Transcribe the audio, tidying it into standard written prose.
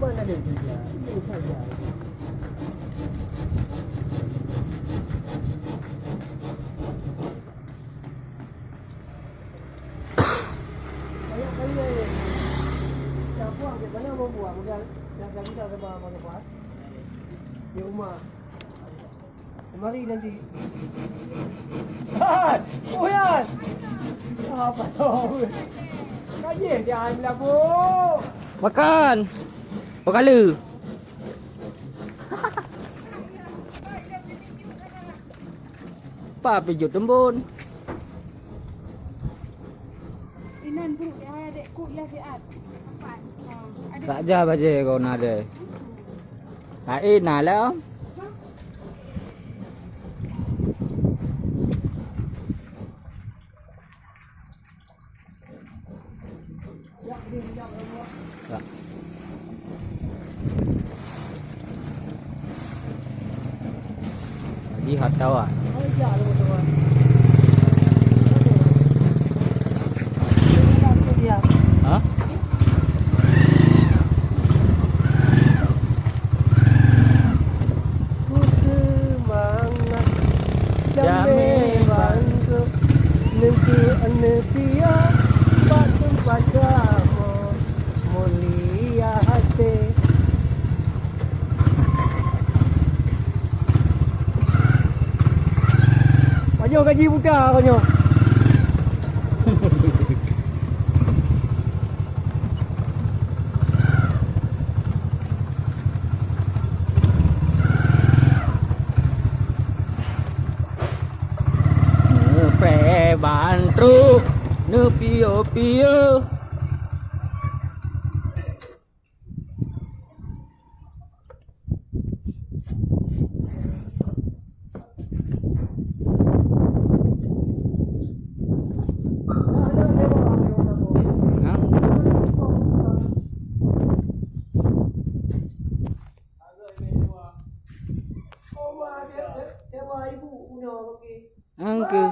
Mana ada kerja? Ini saja. Banyak kali ni. Yang buang ke mana mau buang? Bukan yang kita sama mana buat? Di rumah. Mari nanti. Oh ya. Apa tu? Kaji dia ambil bu. Makan. Berkala. Apa pijut tembun? Inan buruk dia adik kut lah siat. Empat. Ada Tak jah baje kau nak ada. Nak lah. Tak. Lagi hot tahu ah. Ajar lu tuan. Dia. Ha? Ku semangat jamé bangku nanti anetia patun padamu mulia hati. Banyak gaji buta banyak. Pre bantru nu pio pio. Ha? Oh, dia ibu punya okey. Angke.